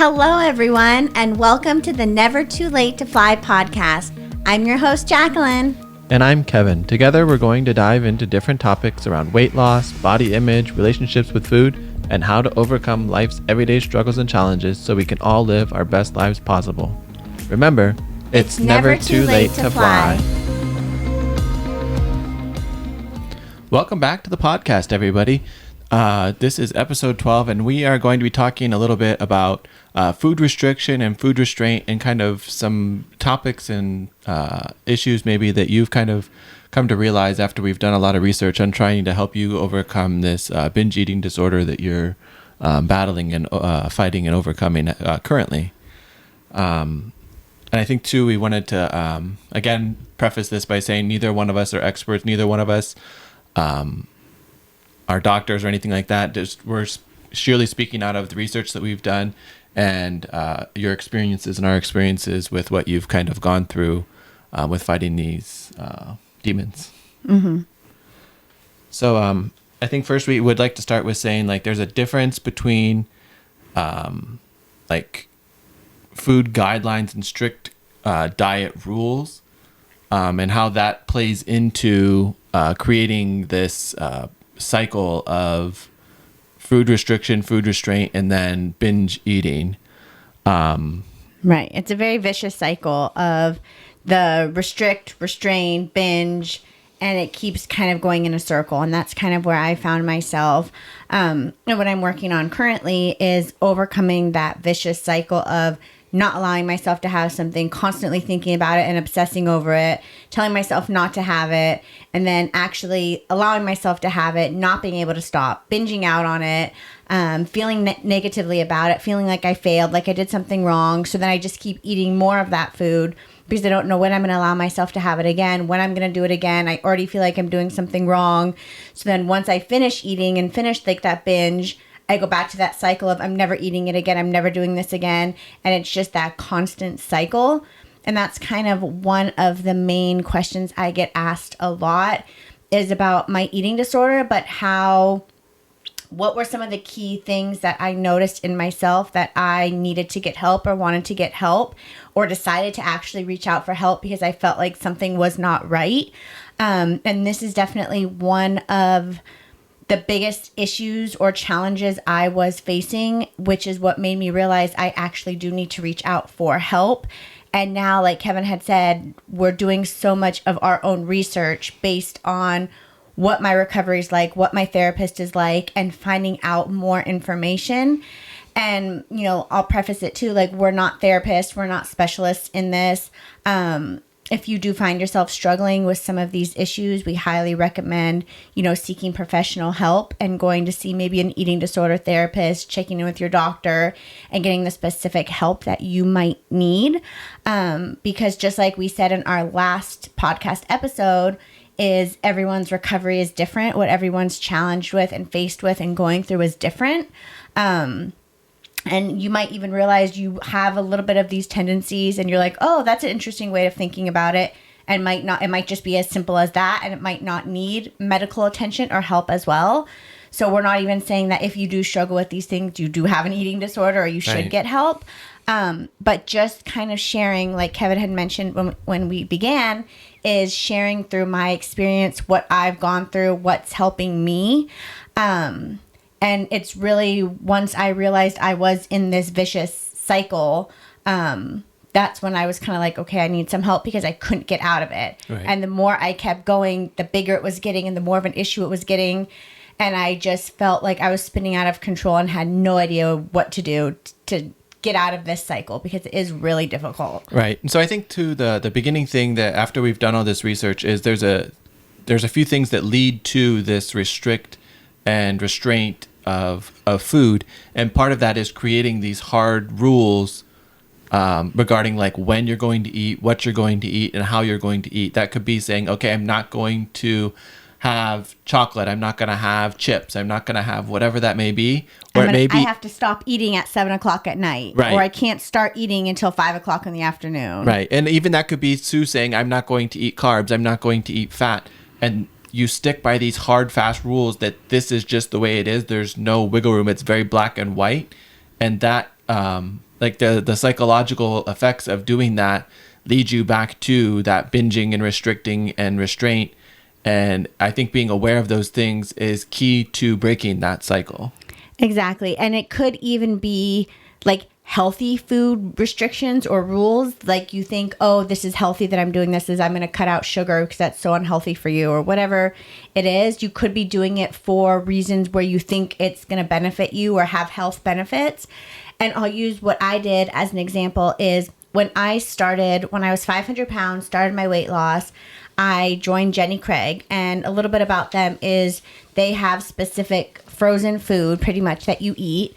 Hello, everyone, and welcome to the Never Too Late to Fly podcast. I'm your host, Jacqueline. And I'm Kevin. Together, we're going to dive into different topics around weight loss, body image, relationships with food, and how to overcome life's everyday struggles and challenges so we can all live our best lives possible. Remember, it's never too late to fly. Welcome back to the podcast, everybody. This is episode 12, and we are going to be talking a little bit about food restriction and food restraint and kind of some topics and issues maybe that you've kind of come to realize after we've done a lot of research on trying to help you overcome this binge eating disorder that you're battling and fighting and overcoming currently. And I think, too, we wanted to, again, preface this by saying neither one of us are experts, neither one of us are doctors or anything like that. We're surely speaking out of the research that we've done and your experiences and our experiences with what you've kind of gone through with fighting these demons. Mm-hmm. So I think first we would like to start with saying, like, there's a difference between like food guidelines and strict diet rules and how that plays into creating this cycle of food restriction, food restraint, and then binge eating. Right. It's a very vicious cycle of the restrict, restrain, binge, and it keeps kind of going in a circle. And that's kind of where I found myself. And what I'm working on currently is overcoming that vicious cycle of not allowing myself to have something, constantly thinking about it and obsessing over it, telling myself not to have it, and then actually allowing myself to have it, not being able to stop, binging out on it, feeling negatively about it, feeling like I failed, like I did something wrong. So then I just keep eating more of that food because I don't know when I'm going to allow myself to have it again, when I'm going to do it again. I already feel like I'm doing something wrong. So then once I finish eating and finish like that binge, I go back to that cycle of I'm never eating it again. I'm never doing this again. And it's just that constant cycle. And that's kind of one of the main questions I get asked a lot is about my eating disorder, but what were some of the key things that I noticed in myself that I needed to get help or wanted to get help or decided to actually reach out for help because I felt like something was not right. And this is definitely one of the biggest issues or challenges I was facing, which is what made me realize I actually do need to reach out for help. And now, like Kevin had said, we're doing so much of our own research based on what my recovery is like, what my therapist is like, and finding out more information. And, you know, I'll preface it too, like, we're not therapists, we're not specialists in this. If you do find yourself struggling with some of these issues, we highly recommend, you know, seeking professional help and going to see maybe an eating disorder therapist, checking in with your doctor and getting the specific help that you might need. Because just like we said in our last podcast episode, is everyone's recovery is different. What everyone's challenged with and faced with and going through is different. And you might even realize you have a little bit of these tendencies and you're like, oh, that's an interesting way of thinking about it. And it might just be as simple as that. And it might not need medical attention or help as well. So we're not even saying that if you do struggle with these things, you do have an eating disorder or you should get help. But just kind of sharing, like Kevin had mentioned when we began, is sharing through my experience, what I've gone through, what's helping me. And it's really, once I realized I was in this vicious cycle, that's when I was kind of like, okay, I need some help because I couldn't get out of it. Right. And the more I kept going, the bigger it was getting and the more of an issue it was getting. And I just felt like I was spinning out of control and had no idea what to do to get out of this cycle because it is really difficult. Right. And so I think too, the beginning thing that after we've done all this research is there's a few things that lead to this restrict and restraint of food. And part of that is creating these hard rules regarding like when you're going to eat, what you're going to eat, and how you're going to eat. That could be saying, okay, I'm not going to have chocolate. I'm not going to have chips. I'm not going to have whatever that may be. Or it may be I have to stop eating at 7:00 at night. Right. Or I can't start eating until 5:00 in the afternoon. Right. And even that could be Sue saying, I'm not going to eat carbs. I'm not going to eat fat. And you stick by these hard, fast rules that this is just the way it is. There's no wiggle room. It's very black and white. And that like the psychological effects of doing that lead you back to that binging and restricting and restraint. And I think being aware of those things is key to breaking that cycle. Exactly. And it could even be like healthy food restrictions or rules. Like you think, oh, this is healthy that I'm doing this, is I'm going to cut out sugar because that's so unhealthy for you, or whatever it is. You could be doing it for reasons where you think it's going to benefit you or have health benefits. And I'll use what I did as an example is when I was 500 pounds, started my weight loss, I joined Jenny Craig. And a little bit about them is they have specific frozen food pretty much that you eat.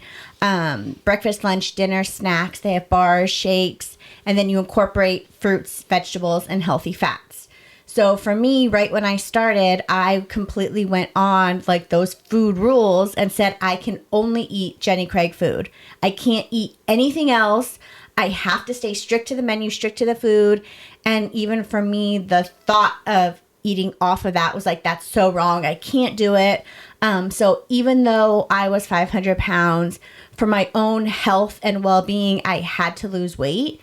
Breakfast, lunch, dinner, snacks. They have bars, shakes, and then you incorporate fruits, vegetables, and healthy fats. So for me, right when I started, I completely went on like those food rules and said, I can only eat Jenny Craig food. I can't eat anything else. I have to stay strict to the menu, strict to the food. And even for me, the thought of eating off of that was like, that's so wrong. I can't do it. So even though I was 500 pounds, for my own health and well-being, I had to lose weight.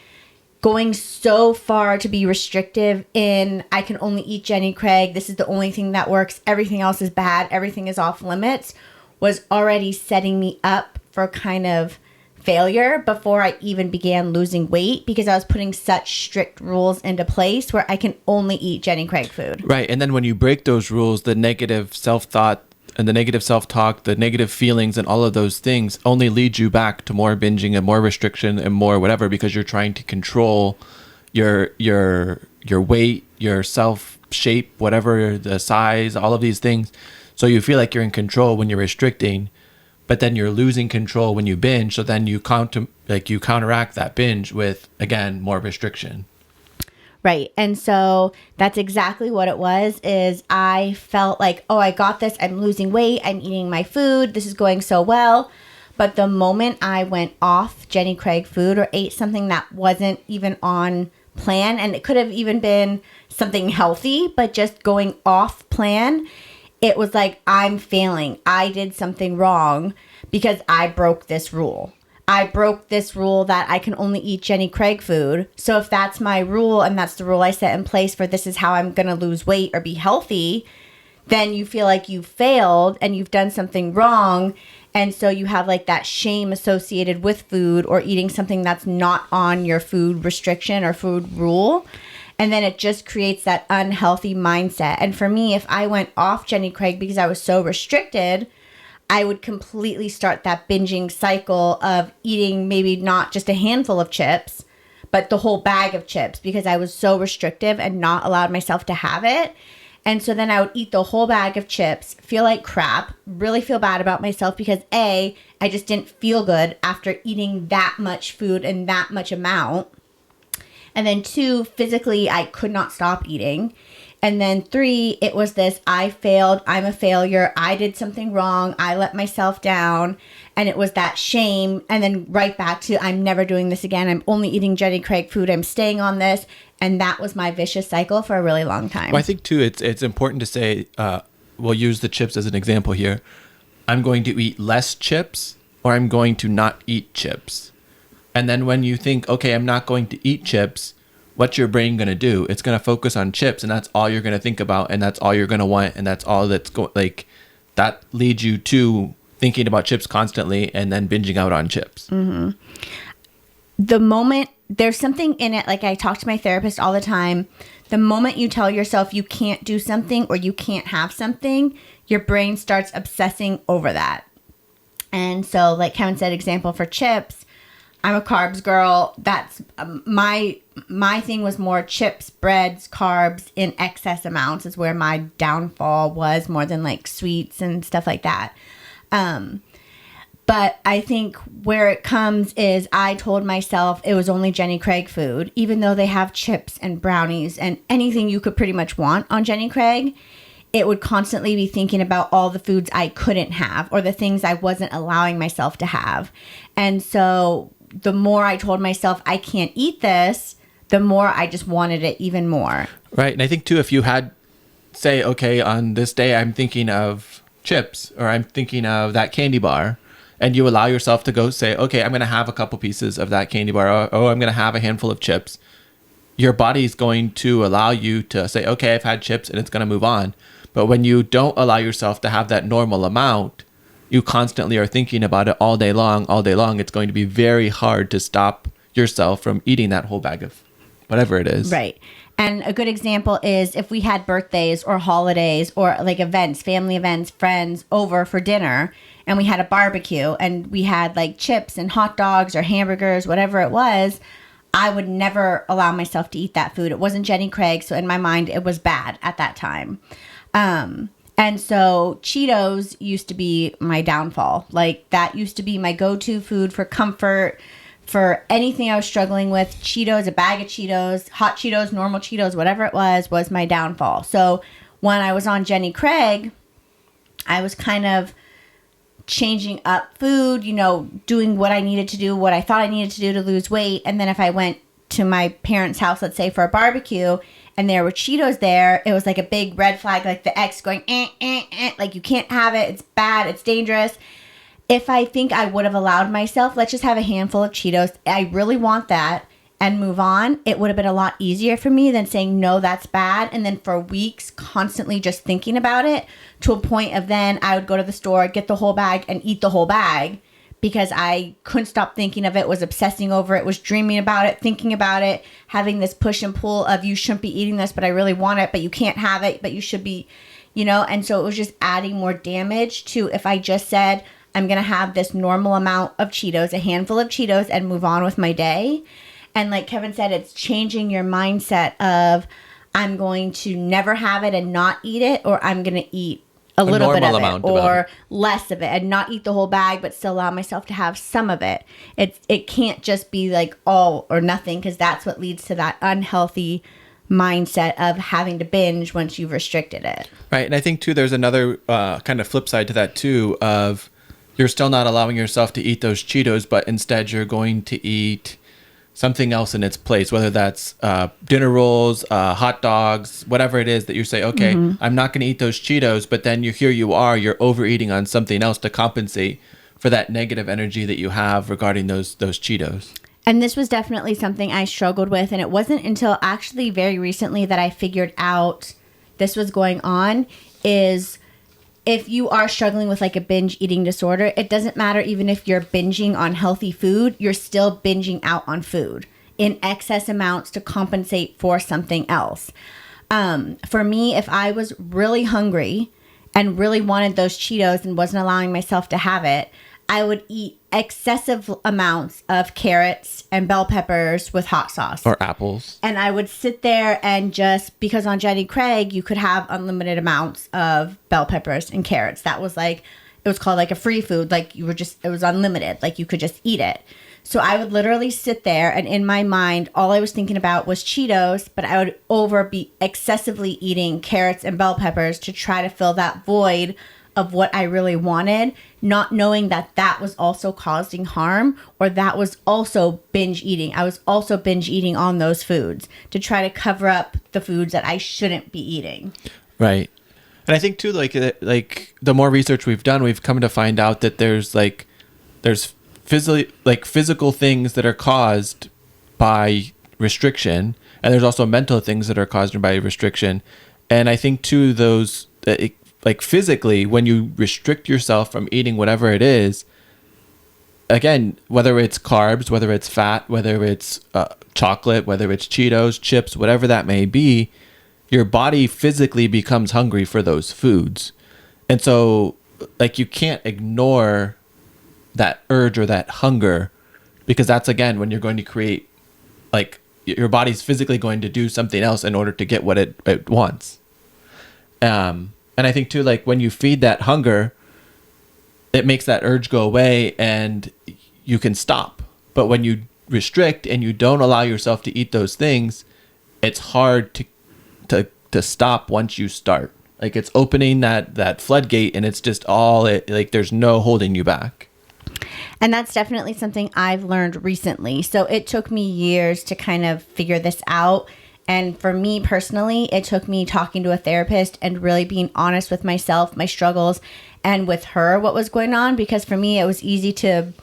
Going so far to be restrictive in, I can only eat Jenny Craig, this is the only thing that works, everything else is bad, everything is off limits, was already setting me up for kind of failure before I even began losing weight, because I was putting such strict rules into place where I can only eat Jenny Craig food. Right. And then when you break those rules, the negative self-thought and the negative self-talk, the negative feelings and all of those things only lead you back to more binging and more restriction and more whatever, because you're trying to control your weight, your self shape, whatever the size, all of these things. So you feel like you're in control when you're restricting, but then you're losing control when you binge. So then you counteract that binge with, again, more restriction. Right. And so that's exactly what it was, is I felt like, oh, I got this. I'm losing weight. I'm eating my food. This is going so well. But the moment I went off Jenny Craig food or ate something that wasn't even on plan, and it could have even been something healthy, but just going off plan, it was like, I'm failing. I did something wrong because I broke this rule. I broke this rule that I can only eat Jenny Craig food. So if that's my rule and that's the rule I set in place for this is how I'm going to lose weight or be healthy, then you feel like you failed and you've done something wrong. And so you have like that shame associated with food or eating something that's not on your food restriction or food rule. And then it just creates that unhealthy mindset. And for me, if I went off Jenny Craig because I was so restricted, I would completely start that binging cycle of eating maybe not just a handful of chips, but the whole bag of chips, because I was so restrictive and not allowed myself to have it. And so then I would eat the whole bag of chips, feel like crap, really feel bad about myself because A, I just didn't feel good after eating that much food and that much amount. And then 2, physically, I could not stop eating. And then 3, it was this, I failed, I'm a failure, I did something wrong, I let myself down. And it was that shame. And then right back to, I'm never doing this again. I'm only eating Jenny Craig food. I'm staying on this. And that was my vicious cycle for a really long time. Well, I think, too, it's important to say, we'll use the chips as an example here. I'm going to eat less chips, or I'm going to not eat chips. And then when you think, okay, I'm not going to eat chips, what's your brain going to do? It's going to focus on chips, and that's all you're going to think about, and that's all you're going to want, and that's all that's going, like, that leads you to thinking about chips constantly and then binging out on chips. Mm-hmm. The moment, there's something in it, like I talk to my therapist all the time, the moment you tell yourself you can't do something or you can't have something, your brain starts obsessing over that. And so, like Kevin said, example for chips, I'm a carbs girl. That's my thing was more chips, breads, carbs in excess amounts is where my downfall was, more than like sweets and stuff like that. But I think where it comes is I told myself it was only Jenny Craig food, even though they have chips and brownies and anything you could pretty much want on Jenny Craig. It would constantly be thinking about all the foods I couldn't have or the things I wasn't allowing myself to have. And so the more I told myself I can't eat this, the more I just wanted it even more. Right. And I think, too, if you had, say, okay, on this day, I'm thinking of chips or I'm thinking of that candy bar, and you allow yourself to go say, okay, I'm going to have a couple pieces of that candy bar, or oh, I'm going to have a handful of chips, your body's going to allow you to say, okay, I've had chips, and it's going to move on. But when you don't allow yourself to have that normal amount, you constantly are thinking about it all day long. It's going to be very hard to stop yourself from eating that whole bag of whatever it is. Right. And a good example is if we had birthdays or holidays or like events, family events, friends over for dinner, and we had a barbecue and we had like chips and hot dogs or hamburgers, whatever it was, I would never allow myself to eat that food. It wasn't Jenny Craig, so in my mind, it was bad at that time. And so Cheetos used to be my downfall. Like that used to be my go-to food for comfort, for anything I was struggling with. Cheetos, a bag of Cheetos, hot Cheetos, normal Cheetos, whatever it was my downfall. So when I was on Jenny Craig, I was kind of changing up food, you know, doing what I needed to do, what I thought I needed to do to lose weight. And then if I went to my parents' house, let's say for a barbecue, and there were Cheetos there, it was like a big red flag, like the X going, like you can't have it, it's bad, it's dangerous. If I think I would have allowed myself, let's just have a handful of Cheetos, I really want that, and move on, it would have been a lot easier for me than saying, no, that's bad. And then for weeks, constantly just thinking about it, to a point of then I would go to the store, get the whole bag, and eat the whole bag because I couldn't stop thinking of it, was obsessing over it, was dreaming about it, thinking about it, having this push and pull of you shouldn't be eating this, but I really want it, but you can't have it, but you should be, you know? And so it was just adding more damage to if I just said, I'm going to have this normal amount of Cheetos, a handful of Cheetos, and move on with my day. And like Kevin said, it's changing your mindset of I'm going to never have it and not eat it, or I'm going to eat a little bit of it or less of it and not eat the whole bag, but still allow myself to have some of it. It can't just be like all or nothing, because that's what leads to that unhealthy mindset of having to binge once you've restricted it. Right. And I think too, there's another kind of flip side to that too, of you're still not allowing yourself to eat those Cheetos, but instead you're going to eat something else in its place, whether that's dinner rolls, hot dogs, whatever it is that you say, okay, I'm not going to eat those Cheetos, but then you're overeating on something else to compensate for that negative energy that you have regarding those Cheetos. And this was definitely something I struggled with. And it wasn't until actually very recently that I figured out this was going on, is if you are struggling with like a binge eating disorder, it doesn't matter even if you're binging on healthy food, you're still binging out on food in excess amounts to compensate for something else. For me, if I was really hungry and really wanted those Cheetos and wasn't allowing myself to have it, I would eat excessive amounts of carrots and bell peppers with hot sauce. Or apples. And I would sit there and just, because on Jenny Craig, you could have unlimited amounts of bell peppers and carrots. That was like, it was called like a free food. Like it was unlimited. Like you could just eat it. So I would literally sit there, and in my mind, all I was thinking about was Cheetos, but I would be excessively eating carrots and bell peppers to try to fill that void of what I really wanted, not knowing that that was also causing harm, or that was also binge eating. I was also binge eating on those foods to try to cover up the foods that I shouldn't be eating. Right. And I think too, like the more research we've done, we've come to find out that there's physical things that are caused by restriction, and there's also mental things that are caused by restriction. And I think too, those like physically, when you restrict yourself from eating whatever it is, again, whether it's carbs, whether it's fat, whether it's chocolate, whether it's Cheetos, chips, whatever that may be, your body physically becomes hungry for those foods. And so like you can't ignore that urge or that hunger, because that's, again, when you're going to create, like, your body's physically going to do something else in order to get what it wants. And I think too, like when you feed that hunger, it makes that urge go away and you can stop. But when you restrict and you don't allow yourself to eat those things, it's hard to stop once you start. Like it's opening that floodgate, and it's just like there's no holding you back. And that's definitely something I've learned recently. So it took me years to kind of figure this out And for me personally, it took me talking to a therapist and really being honest with myself, my struggles, and with her what was going on. Because for me, it was easy to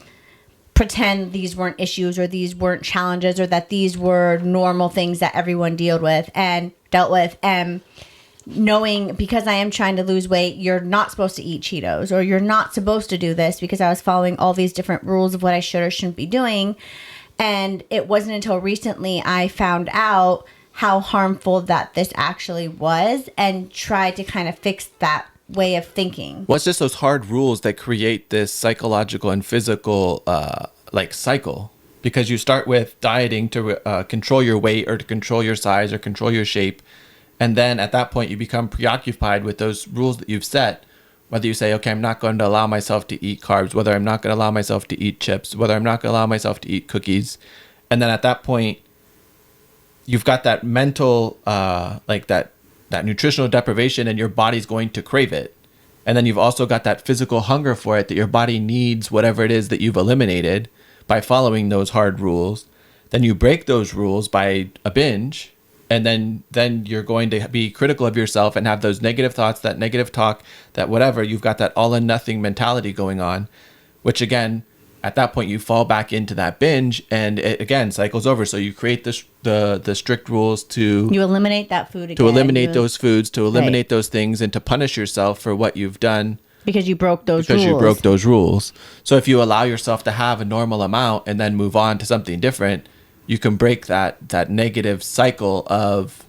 pretend these weren't issues or these weren't challenges or that these were normal things that everyone dealt with. And knowing, because I am trying to lose weight, you're not supposed to eat Cheetos, or you're not supposed to do this, because I was following all these different rules of what I should or shouldn't be doing. And it wasn't until recently I found out how harmful that this actually was and tried to kind of fix that way of thinking. Well, it's just those hard rules that create this psychological and physical cycle, because you start with dieting to control your weight or to control your size or control your shape. And then at that point, you become preoccupied with those rules that you've set, whether you say, okay, I'm not going to allow myself to eat carbs, whether I'm not going to allow myself to eat chips, whether I'm not going to allow myself to eat cookies. And then at that point, you've got that mental, that nutritional deprivation, and your body's going to crave it. And then you've also got that physical hunger for it, that your body needs whatever it is that you've eliminated by following those hard rules. Then you break those rules by a binge. And then you're going to be critical of yourself and have those negative thoughts, that negative talk, that whatever. You've got that all or nothing mentality going on, which again, at that point, you fall back into that binge, and it again cycles over. So you create the strict rules to you eliminate that food again. To eliminate those foods, to eliminate those things, and to punish yourself for what you've done. Because you broke those rules. Because you broke those rules. So if you allow yourself to have a normal amount and then move on to something different, you can break that negative cycle of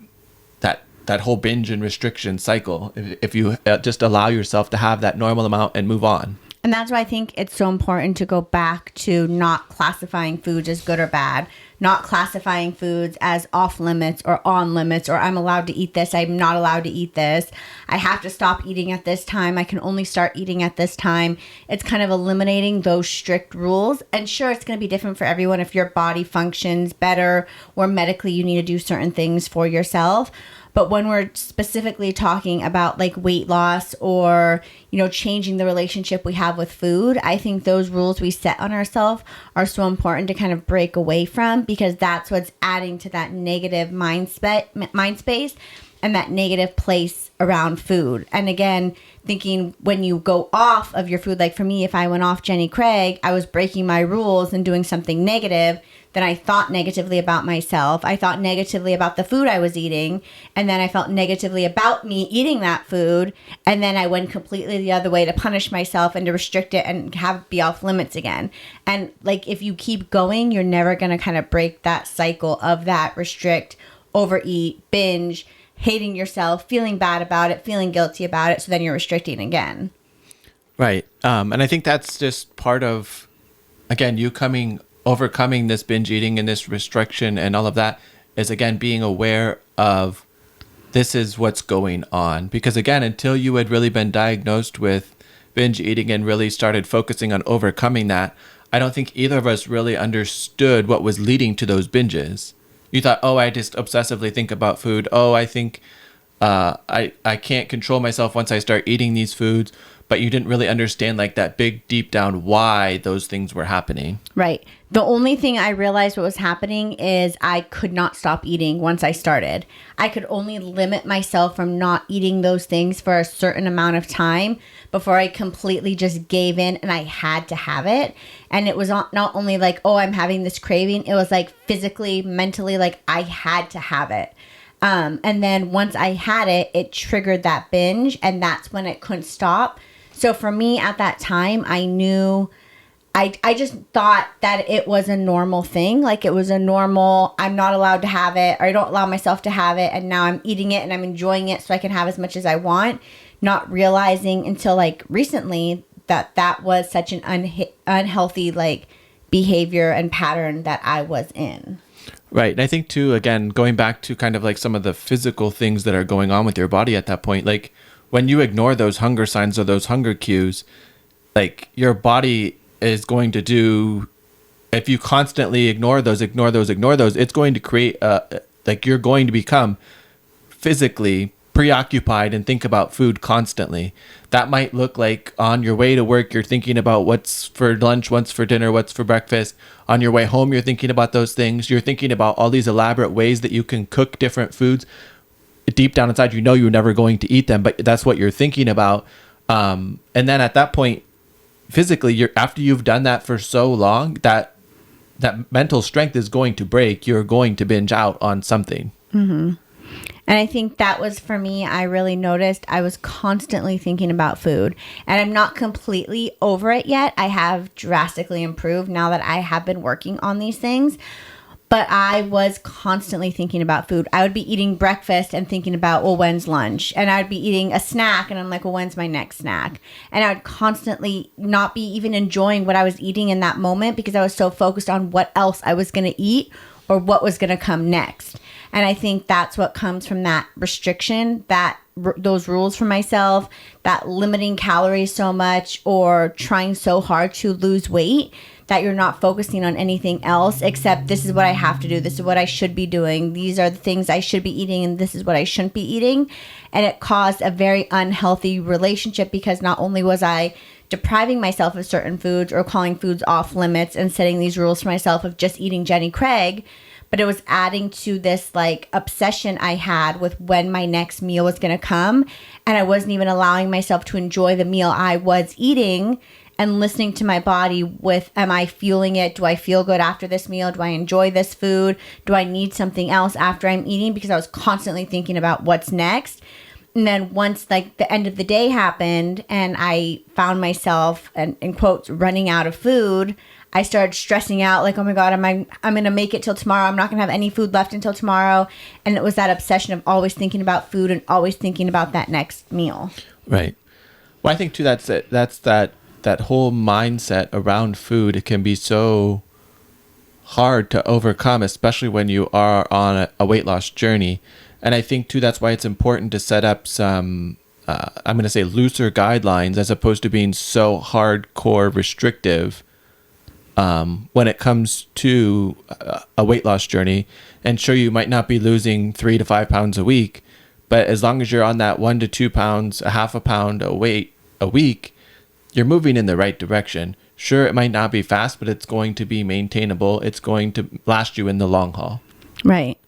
that whole binge and restriction cycle if you just allow yourself to have that normal amount and move on. And that's why I think it's so important to go back to not classifying foods as good or bad, not classifying foods as off limits or on limits, or I'm allowed to eat this, I'm not allowed to eat this, I have to stop eating at this time, I can only start eating at this time. It's kind of eliminating those strict rules. And sure, it's going to be different for everyone if your body functions better or medically you need to do certain things for yourself. But when we're specifically talking about like weight loss or, changing the relationship we have with food, I think those rules we set on ourselves are so important to kind of break away from, because that's what's adding to that negative mind space and that negative place around food. And again, thinking when you go off of your food, like for me, if I went off Jenny Craig, I was breaking my rules and doing something negative. Then I thought negatively about myself. I thought negatively about the food I was eating. And then I felt negatively about me eating that food. And then I went completely the other way to punish myself and to restrict it and have it be off limits again. And like, if you keep going, you're never going to kind of break that cycle of that restrict, overeat, binge, hating yourself, feeling bad about it, feeling guilty about it. So then you're restricting again. Right. And I think that's just part of, again, overcoming this binge eating and this restriction and all of that is, again, being aware of this is what's going on. Because again, until you had really been diagnosed with binge eating and really started focusing on overcoming that, I don't think either of us really understood what was leading to those binges. You thought, oh, I just obsessively think about food. Oh, I think I can't control myself once I start eating these foods. But you didn't really understand like that big deep down why those things were happening. Right. The only thing I realized what was happening is I could not stop eating once I started. I could only limit myself from not eating those things for a certain amount of time before I completely just gave in and I had to have it. And it was not only like, oh, I'm having this craving. It was like physically, mentally, like I had to have it. And then once I had it, it triggered that binge, and that's when it couldn't stop. So for me at that time, I knew, I just thought that it was a normal thing. Like it was a normal, I'm not allowed to have it, or I don't allow myself to have it. And now I'm eating it and I'm enjoying it so I can have as much as I want. Not realizing until like recently that was such an unhealthy like behavior and pattern that I was in. Right. And I think too, again, going back to kind of like some of the physical things that are going on with your body at that point, like when you ignore those hunger signs or those hunger cues, like your body is going to do, if you constantly ignore those, it's going to create, like you're going to become physically preoccupied and think about food constantly. That might look like on your way to work, you're thinking about what's for lunch, what's for dinner, what's for breakfast. On your way home, you're thinking about those things. You're thinking about all these elaborate ways that you can cook different foods. Deep down inside, you know you're never going to eat them, but that's what you're thinking about. And then at that point, physically, after you've done that for so long, that mental strength is going to break. You're going to binge out on something. Mm-hmm. And I think that was for me, I really noticed I was constantly thinking about food. And I'm not completely over it yet. I have drastically improved now that I have been working on these things. But I was constantly thinking about food. I would be eating breakfast and thinking about, well, when's lunch? And I'd be eating a snack and I'm like, well, when's my next snack? And I would constantly not be even enjoying what I was eating in that moment because I was so focused on what else I was going to eat or what was going to come next. And I think that's what comes from that restriction, those rules for myself, that limiting calories so much or trying so hard to lose weight that you're not focusing on anything else except this is what I have to do. This is what I should be doing. These are the things I should be eating and this is what I shouldn't be eating. And it caused a very unhealthy relationship because not only was I depriving myself of certain foods or calling foods off limits and setting these rules for myself of just eating Jenny Craig, but it was adding to this like obsession I had with when my next meal was going to come. And I wasn't even allowing myself to enjoy the meal I was eating and listening to my body with, am I fueling it? Do I feel good after this meal? Do I enjoy this food? Do I need something else after I'm eating? Because I was constantly thinking about what's next. And then once like the end of the day happened and I found myself, and in quotes, running out of food, I started stressing out like, oh my God, I'm going to make it till tomorrow. I'm not going to have any food left until tomorrow. And it was that obsession of always thinking about food and always thinking about that next meal. Right. Well, I think too, that's it. That's that whole mindset around food. It can be so hard to overcome, especially when you are on a weight loss journey. And I think too, that's why it's important to set up some, I'm going to say looser guidelines as opposed to being so hardcore restrictive when it comes to a weight loss journey. And sure, you might not be losing 3 to 5 pounds a week, but as long as you're on that 1 to 2 pounds, a half a pound a week, you're moving in the right direction. Sure, it might not be fast, but it's going to be maintainable. It's going to last you in the long haul. Right.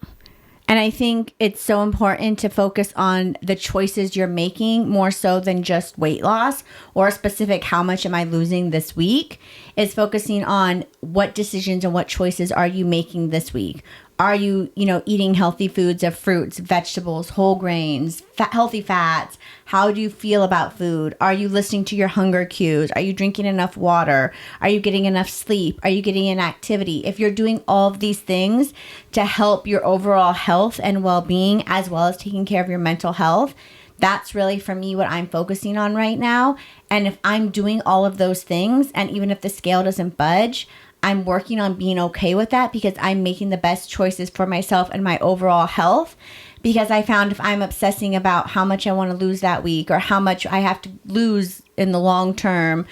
And I think it's so important to focus on the choices you're making more so than just weight loss or specific how much am I losing this week. It's focusing on what decisions and what choices are you making this week. Are you, eating healthy foods of fruits, vegetables, whole grains, healthy fats? How do you feel about food? Are you listening to your hunger cues? Are you drinking enough water? Are you getting enough sleep? Are you getting an activity? If you're doing all of these things to help your overall health and well-being, as well as taking care of your mental health, that's really for me what I'm focusing on right now. And if I'm doing all of those things, and even if the scale doesn't budge, I'm working on being okay with that because I'm making the best choices for myself and my overall health. Because I found if I'm obsessing about how much I want to lose that week or how much I have to lose in the long term,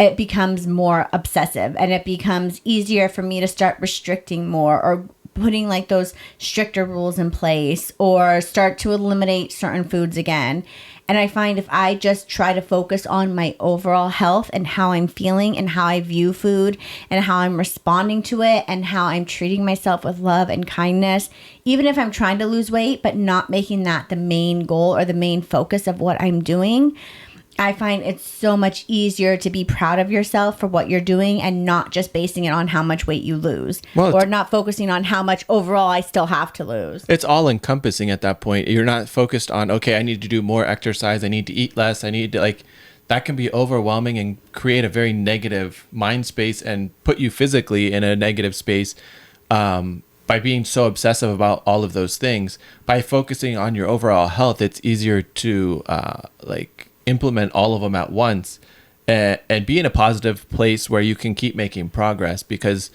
it becomes more obsessive and it becomes easier for me to start restricting more or putting like those stricter rules in place or start to eliminate certain foods again. And I find if I just try to focus on my overall health and how I'm feeling and how I view food and how I'm responding to it and how I'm treating myself with love and kindness, even if I'm trying to lose weight, but not making that the main goal or the main focus of what I'm doing, I find it's so much easier to be proud of yourself for what you're doing and not just basing it on how much weight you lose or not focusing on how much overall I still have to lose. It's all encompassing at that point. You're not focused on, okay, I need to do more exercise. I need to eat less. I need to that can be overwhelming and create a very negative mind space and put you physically in a negative space by being so obsessive about all of those things. By focusing on your overall health, it's easier to implement all of them at once and be in a positive place where you can keep making progress because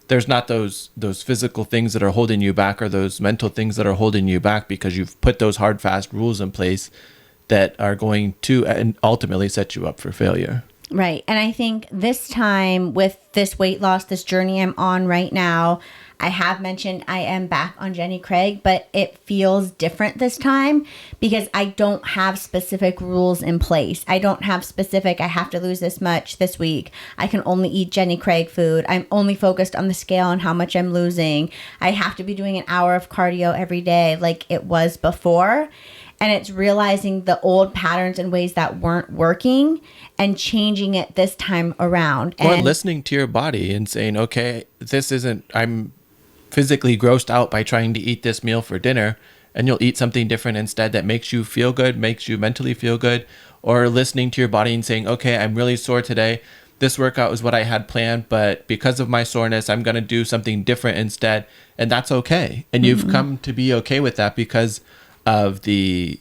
there's not those physical things that are holding you back or those mental things that are holding you back because you've put those hard, fast rules in place that are going to and ultimately set you up for failure. Right. And I think this time with this weight loss, this journey I'm on right now, I have mentioned I am back on Jenny Craig, but it feels different this time because I don't have specific rules in place. I don't have specific, I have to lose this much this week. I can only eat Jenny Craig food. I'm only focused on the scale and how much I'm losing. I have to be doing an hour of cardio every day like it was before. And it's realizing the old patterns and ways that weren't working and changing it this time around. Or And listening to your body and saying, okay, I'm physically grossed out by trying to eat this meal for dinner, and you'll eat something different instead that makes you feel good, makes you mentally feel good. Or listening to your body and saying, okay, I'm really sore today. This workout is what I had planned, but because of my soreness, I'm going to do something different instead. And that's okay. And you've come to be okay with that because of the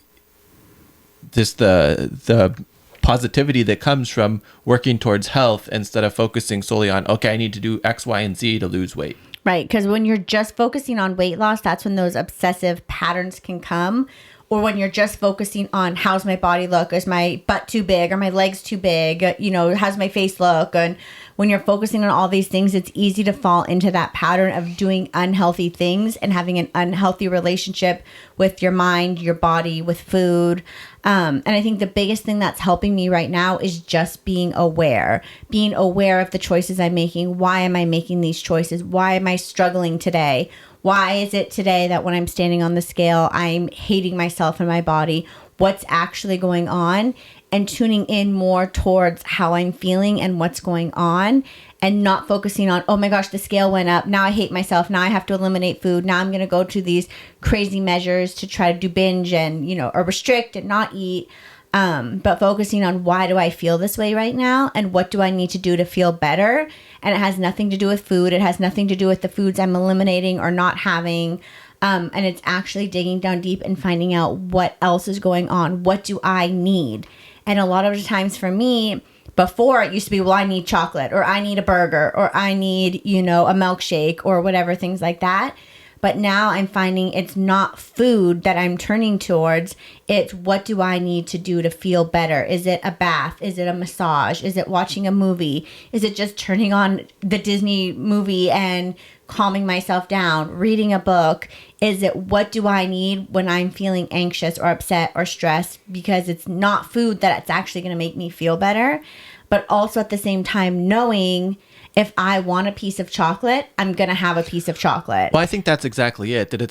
positivity that comes from working towards health instead of focusing solely on, okay, I need to do X, Y, and Z to lose weight. right, because when you're just focusing on weight loss, that's when those obsessive patterns can come. Or when you're just focusing on how's my body look, is my butt too big, or my legs too big, how's my face look? And when you're focusing on all these things, it's easy to fall into that pattern of doing unhealthy things and having an unhealthy relationship with your mind, your body, with food. And I think the biggest thing that's helping me right now is just being aware of the choices I'm making. Why am I making these choices? Why am I struggling today? Why is it today that when I'm standing on the scale, I'm hating myself and my body? What's actually going on? And tuning in more towards how I'm feeling and what's going on, and not focusing on, oh my gosh, the scale went up. Now I hate myself. Now I have to eliminate food. Now I'm going to go to these crazy measures to try to do binge and, or restrict and not eat. But focusing on why do I feel this way right now and what do I need to do to feel better? And it has nothing to do with food. It has nothing to do with the foods I'm eliminating or not having. And it's actually digging down deep and finding out what else is going on. What do I need? And a lot of the times for me, before it used to be, well, I need chocolate, or I need a burger, or I need, a milkshake, or whatever, things like that. But now I'm finding it's not food that I'm turning towards. It's what do I need to do to feel better? Is it a bath? Is it a massage? Is it watching a movie? Is it just turning on the Disney movie and calming myself down, reading a book? Is it what do I need when I'm feeling anxious or upset or stressed? Because it's not food that's actually going to make me feel better. But also at the same time knowing if I want a piece of chocolate, I'm going to have a piece of chocolate. Well, I think that's exactly it. That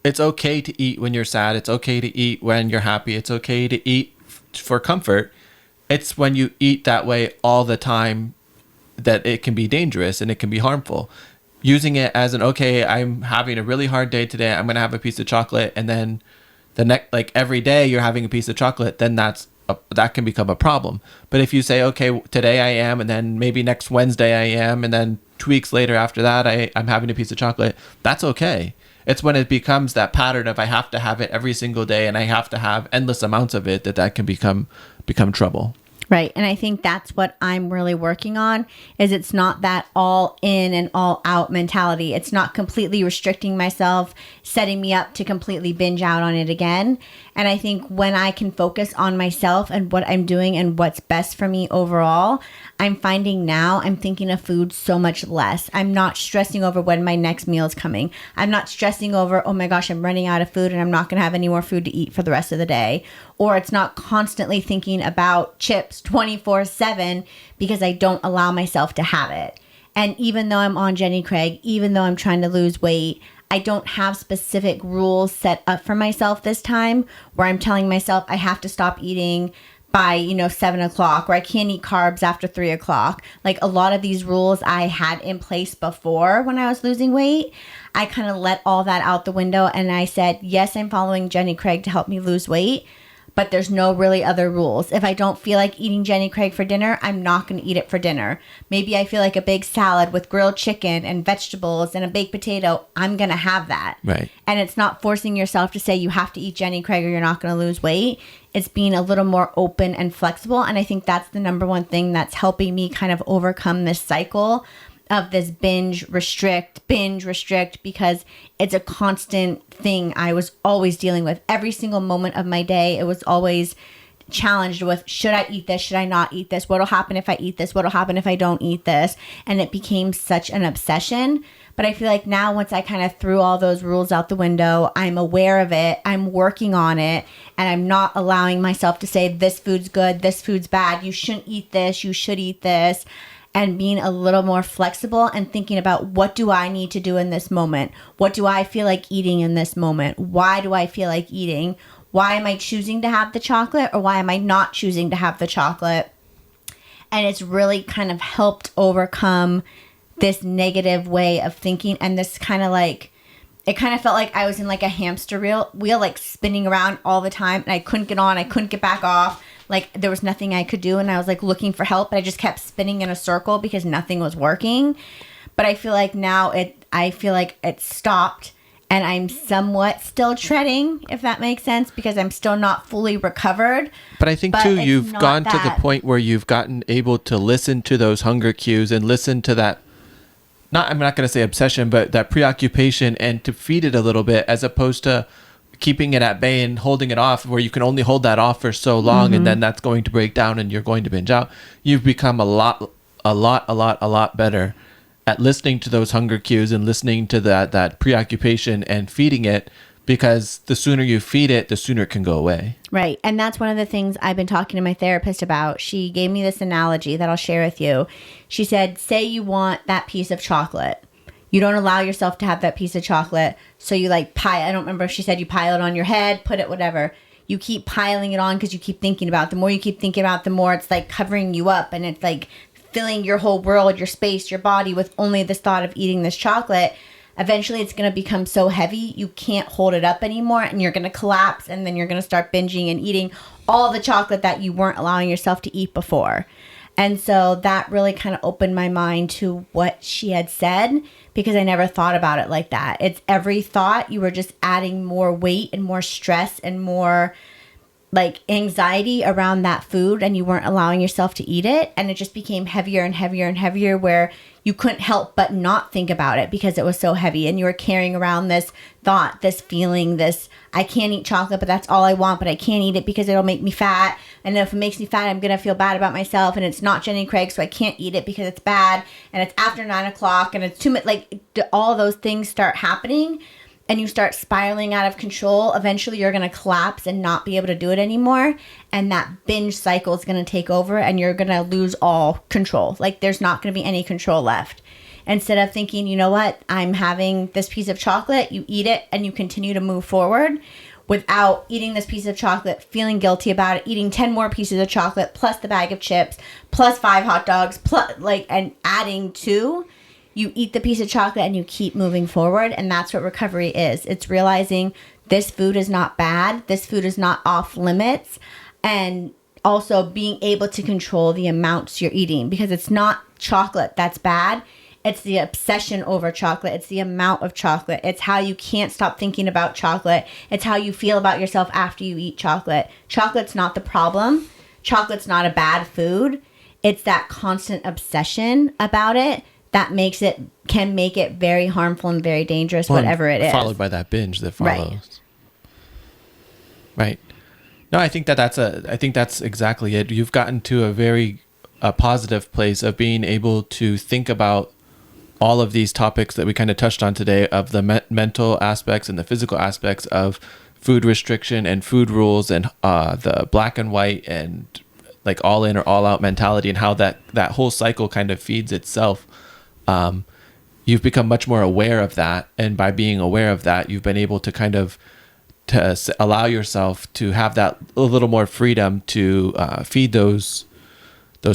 it's okay to eat when you're sad. It's okay to eat when you're happy. It's okay to eat for comfort. It's when you eat that way all the time that it can be dangerous and it can be harmful. Using it as okay, I'm having a really hard day today. I'm going to have a piece of chocolate. And then every day you're having a piece of chocolate, then that can become a problem. But if you say, okay, today I am, and then maybe next Wednesday I am, and then 2 weeks later after that I'm having a piece of chocolate, that's okay. It's when it becomes that pattern of I have to have it every single day and I have to have endless amounts of it that can become trouble. Right. And I think that's what I'm really working on is it's not that all in and all out mentality. It's not completely restricting myself, setting me up to completely binge out on it again. And I think when I can focus on myself and what I'm doing and what's best for me overall, I'm finding now I'm thinking of food so much less. I'm not stressing over when my next meal is coming. I'm not stressing over, oh my gosh, I'm running out of food and I'm not going to have any more food to eat for the rest of the day. Or it's not constantly thinking about chips 24/7 because I don't allow myself to have it. And even though I'm on Jenny Craig, even though I'm trying to lose weight, I don't have specific rules set up for myself this time where I'm telling myself I have to stop eating by 7 o'clock, or I can't eat carbs after 3 o'clock. Like a lot of these rules I had in place before when I was losing weight, I kind of let all that out the window and I said, yes, I'm following Jenny Craig to help me lose weight, but there's no really other rules. If I don't feel like eating Jenny Craig for dinner, I'm not going to eat it for dinner. Maybe I feel like a big salad with grilled chicken and vegetables and a baked potato. I'm going to have that. Right. And it's not forcing yourself to say you have to eat Jenny Craig or you're not going to lose weight. It's being a little more open and flexible. And I think that's the number one thing that's helping me kind of overcome this cycle of this binge restrict, because it's a constant thing I was always dealing with. Every single moment of my day, it was always challenged with, should I eat this? Should I not eat this? What'll happen if I eat this? What'll happen if I don't eat this? And it became such an obsession. But I feel like now, once I kind of threw all those rules out the window, I'm aware of it, I'm working on it, and I'm not allowing myself to say, this food's good, this food's bad, you shouldn't eat this, you should eat this, and being a little more flexible and thinking about, what do I need to do in this moment? What do I feel like eating in this moment? Why do I feel like eating? Why am I choosing to have the chocolate, or why am I not choosing to have the chocolate? And it's really kind of helped overcome this negative way of thinking, and this kind of like, it kind of felt like I was in like a hamster wheel, like spinning around all the time, and I couldn't get on, I couldn't get back off. Like there was nothing I could do, and I was like looking for help, but I just kept spinning in a circle because nothing was working. But I feel like now I feel like it stopped, and I'm somewhat still treading, if that makes sense, because I'm still not fully recovered. But I think too, you've gone to the point where you've gotten able to listen to those hunger cues and listen to that, I'm not going to say obsession, but that preoccupation, and to feed it a little bit, as opposed to keeping it at bay and holding it off, where you can only hold that off for so long, and then that's going to break down and you're going to binge out. You've become a lot better at listening to those hunger cues and listening to that preoccupation and feeding it, because the sooner you feed it, the sooner it can go away. Right. And that's one of the things I've been talking to my therapist about. She gave me this analogy that I'll share with you. She said, say you want that piece of chocolate. You don't allow yourself to have that piece of chocolate. So you like I don't remember if she said you pile it on your head, put it, whatever. You keep piling it on because you keep thinking about it. The more you keep thinking about it, the more it's like covering you up, and it's like filling your whole world, your space, your body with only this thought of eating this chocolate. Eventually it's going to become so heavy you can't hold it up anymore, and you're going to collapse, and then you're going to start binging and eating all the chocolate that you weren't allowing yourself to eat before. And so that really kind of opened my mind to what she had said, because I never thought about it like that. It's every thought, you were just adding more weight and more stress and more like anxiety around that food, and you weren't allowing yourself to eat it, and it just became heavier and heavier and heavier, where you couldn't help but not think about it because it was so heavy, and you were carrying around this thought, this feeling, this, I can't eat chocolate, but that's all I want, but I can't eat it because it'll make me fat, and if it makes me fat, I'm gonna feel bad about myself, and it's not Jenny Craig, so I can't eat it because it's bad, and it's after 9 o'clock, and it's too much. Like all those things start happening, and you start spiraling out of control. Eventually you're going to collapse and not be able to do it anymore. And that binge cycle is going to take over, and you're going to lose all control. Like there's not going to be any control left. Instead of thinking, you know what, I'm having this piece of chocolate, you eat it and you continue to move forward without eating this piece of chocolate, feeling guilty about it, eating 10 more pieces of chocolate, plus the bag of chips, plus 5 hot dogs, plus and adding to. You eat the piece of chocolate and you keep moving forward. And that's what recovery is. It's realizing this food is not bad. This food is not off limits. And also being able to control the amounts you're eating, because it's not chocolate that's bad. It's the obsession over chocolate. It's the amount of chocolate. It's how you can't stop thinking about chocolate. It's how you feel about yourself after you eat chocolate. Chocolate's not the problem. Chocolate's not a bad food. It's that constant obsession about it that can make it very harmful and very dangerous, whatever it is. Followed by that binge that follows. Right. No, I think that's exactly it. You've gotten to a very positive place of being able to think about all of these topics that we kind of touched on today, of the mental aspects and the physical aspects of food restriction and food rules, and the black and white and like all in or all out mentality, and how that whole cycle kind of feeds itself. You've become much more aware of that, and by being aware of that, you've been able to kind of to allow yourself to have that a little more freedom to feed those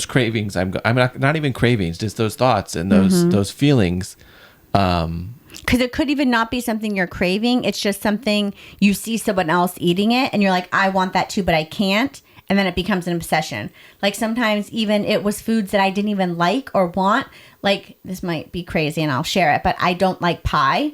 cravings. I'm not even cravings, just those thoughts and those feelings. Because it could even not be something you're craving. It's just something you see someone else eating it, and you're like, I want that too, but I can't. And then it becomes an obsession. Like sometimes even it was foods that I didn't even like or want. Like, this might be crazy and I'll share it, but I don't like pie.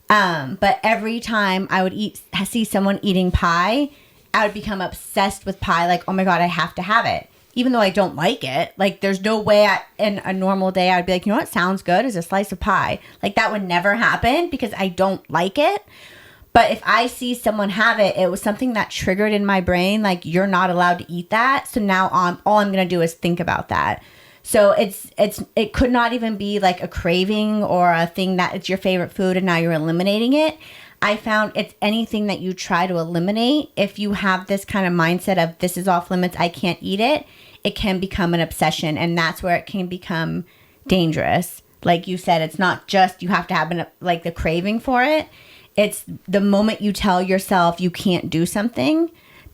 But every time I would see someone eating pie, I would become obsessed with pie. Like, oh my God, I have to have it. Even though I don't like it. Like, there's no way in a normal day I'd be like, you know what sounds good is a slice of pie. Like, that would never happen because I don't like it. But if I see someone have it, it was something that triggered in my brain, like, you're not allowed to eat that. So now all I'm going to do is think about that. So it could not even be like a craving or a thing that it's your favorite food and now you're eliminating it. I found it's anything that you try to eliminate. If you have this kind of mindset of this is off limits, I can't eat it, it can become an obsession. And that's where it can become dangerous. Like you said, it's not just you have to have like the craving for it. It's the moment you tell yourself you can't do something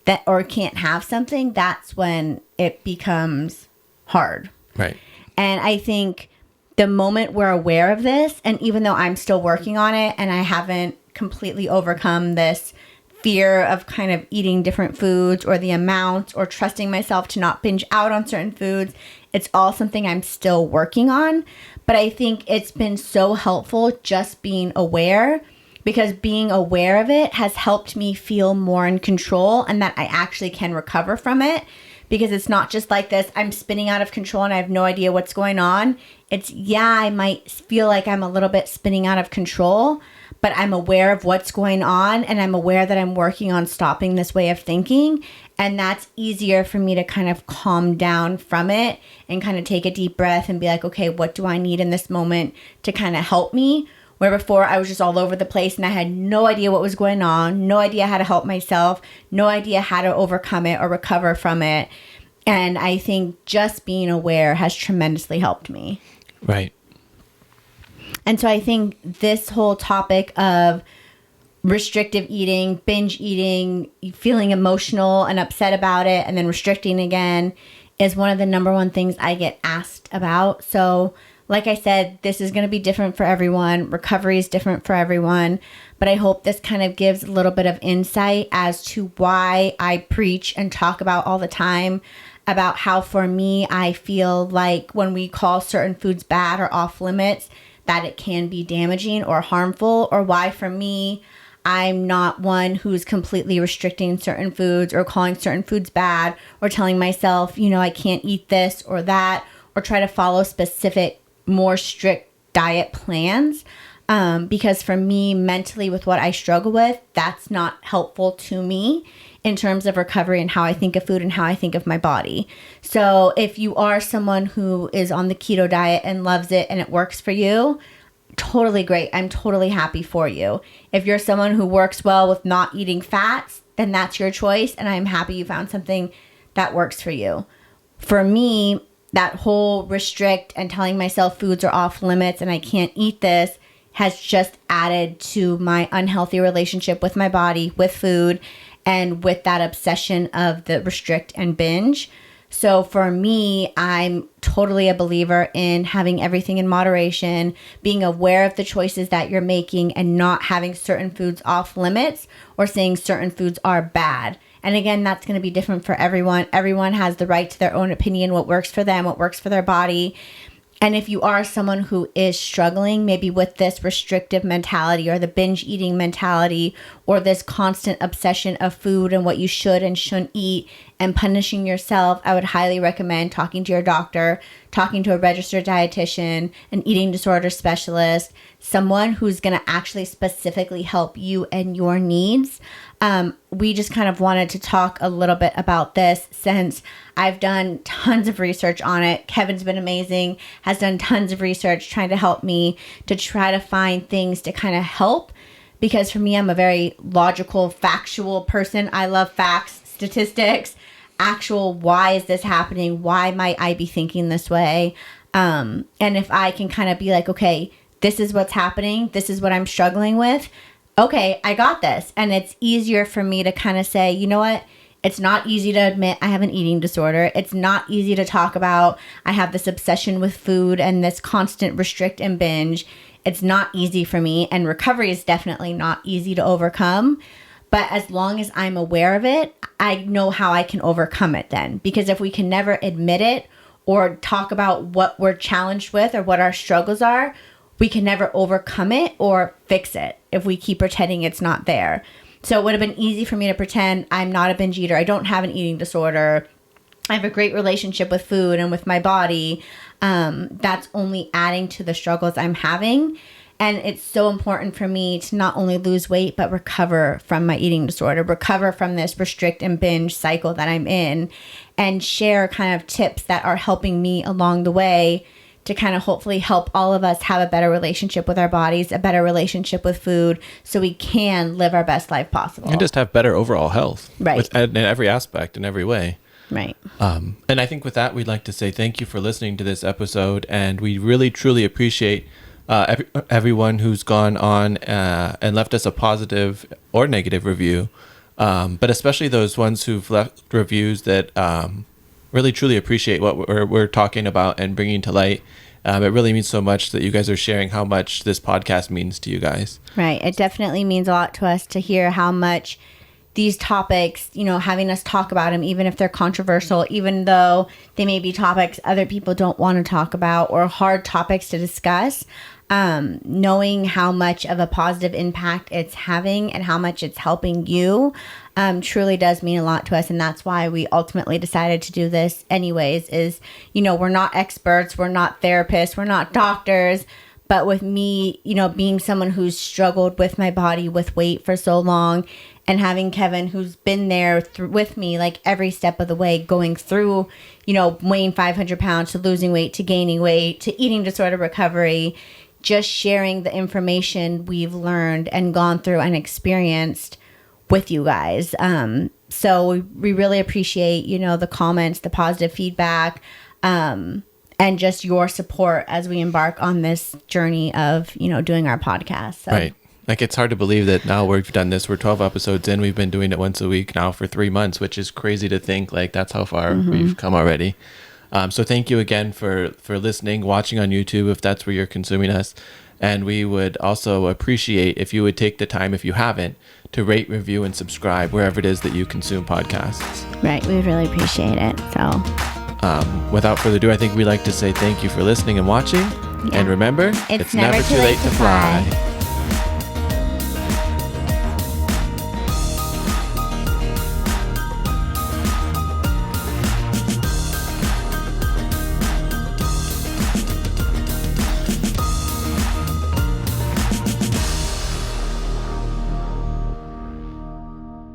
that or can't have something, that's when it becomes hard. Right. And I think the moment we're aware of this, and even though I'm still working on it and I haven't completely overcome this fear of kind of eating different foods or the amount or trusting myself to not binge out on certain foods, it's all something I'm still working on. But I think it's been so helpful just being aware, because being aware of it has helped me feel more in control and that I actually can recover from it. Because it's not just like this, I'm spinning out of control and I have no idea what's going on. It's, yeah, I might feel like I'm a little bit spinning out of control, but I'm aware of what's going on and I'm aware that I'm working on stopping this way of thinking. And that's easier for me to kind of calm down from it and kind of take a deep breath and be like, okay, what do I need in this moment to kind of help me? Where before I was just all over the place and I had no idea what was going on, no idea how to help myself, no idea how to overcome it or recover from it. And I think just being aware has tremendously helped me. Right. And so I think this whole topic of restrictive eating, binge eating, feeling emotional and upset about it, and then restricting again is one of the number one things I get asked about. So like I said, this is going to be different for everyone. Recovery is different for everyone. But I hope this kind of gives a little bit of insight as to why I preach and talk about all the time about how for me, I feel like when we call certain foods bad or off limits, that it can be damaging or harmful, or why for me, I'm not one who's completely restricting certain foods or calling certain foods bad or telling myself, you know, I can't eat this or that, or try to follow specific, more strict diet plans. Because for me, mentally, with what I struggle with, that's not helpful to me in terms of recovery and how I think of food and how I think of my body. So if you are someone who is on the keto diet and loves it and it works for you, totally great. I'm totally happy for you. If you're someone who works well with not eating fats, then that's your choice. And I'm happy you found something that works for you. For me, that whole restrict and telling myself foods are off limits and I can't eat this has just added to my unhealthy relationship with my body, with food, and with that obsession of the restrict and binge. So for me, I'm totally a believer in having everything in moderation, being aware of the choices that you're making and not having certain foods off limits or saying certain foods are bad. And again, that's going to be different for everyone. Everyone has the right to their own opinion, what works for them, what works for their body. And if you are someone who is struggling maybe with this restrictive mentality or the binge eating mentality or this constant obsession of food and what you should and shouldn't eat and punishing yourself, I would highly recommend talking to your doctor, talking to a registered dietitian, an eating disorder specialist, someone who's going to actually specifically help you and your needs. We just kind of wanted to talk a little bit about this since I've done tons of research on it. Kevin's been amazing, has done tons of research trying to help me to try to find things to kind of help. Because for me, I'm a very logical, factual person. I love facts, statistics, actual why is this happening? Why might I be thinking this way? And if I can kind of be like, okay, this is what's happening. This is what I'm struggling with. Okay, I got this. And it's easier for me to kind of say, you know what? It's not easy to admit I have an eating disorder. It's not easy to talk about I have this obsession with food and this constant restrict and binge. It's not easy for me. And recovery is definitely not easy to overcome. But as long as I'm aware of it, I know how I can overcome it then. Because if we can never admit it or talk about what we're challenged with or what our struggles are, we can never overcome it or fix it if we keep pretending it's not there. So it would have been easy for me to pretend I'm not a binge eater. I don't have an eating disorder. I have a great relationship with food and with my body. That's only adding to the struggles I'm having. And it's so important for me to not only lose weight, but recover from my eating disorder, recover from this restrict and binge cycle that I'm in, and share kind of tips that are helping me along the way to kind of hopefully help all of us have a better relationship with our bodies, a better relationship with food, so we can live our best life possible. And just have better overall health. Right. In every aspect, in every way. Right. And I think with that, we'd like to say thank you for listening to this episode. And we really, truly appreciate everyone who's gone on and left us a positive or negative review. But especially those ones who've left reviews that really, truly appreciate what we're talking about and bringing to light. It really means so much that you guys are sharing how much this podcast means to you guys. Right. It definitely means a lot to us to hear how much these topics, having us talk about them, even if they're controversial, even though they may be topics other people don't want to talk about or hard topics to discuss, knowing how much of a positive impact it's having and how much it's helping you truly does mean a lot to us. And that's why we ultimately decided to do this anyways, is, we're not experts, we're not therapists, we're not doctors. But with me, being someone who's struggled with my body, with weight for so long, and having Kevin, who's been there with me, like every step of the way, going through, weighing 500 pounds to losing weight, to gaining weight, to eating disorder recovery, just sharing the information we've learned and gone through and experienced with you guys. So we really appreciate, the comments, the positive feedback, and just your support as we embark on this journey of, doing our podcast. So. Right. Like, it's hard to believe that now we've done this. We're 12 episodes in. We've been doing it once a week now for 3 months, which is crazy to think. Like, that's how far we've come already. So thank you again for listening, watching on YouTube, if that's where you're consuming us. And we would also appreciate if you would take the time, if you haven't, to rate, review, and subscribe wherever it is that you consume podcasts. Right. We would really appreciate it. So... without further ado, I think we'd like to say thank you for listening and watching. Yeah. And remember, it's never too late to fly.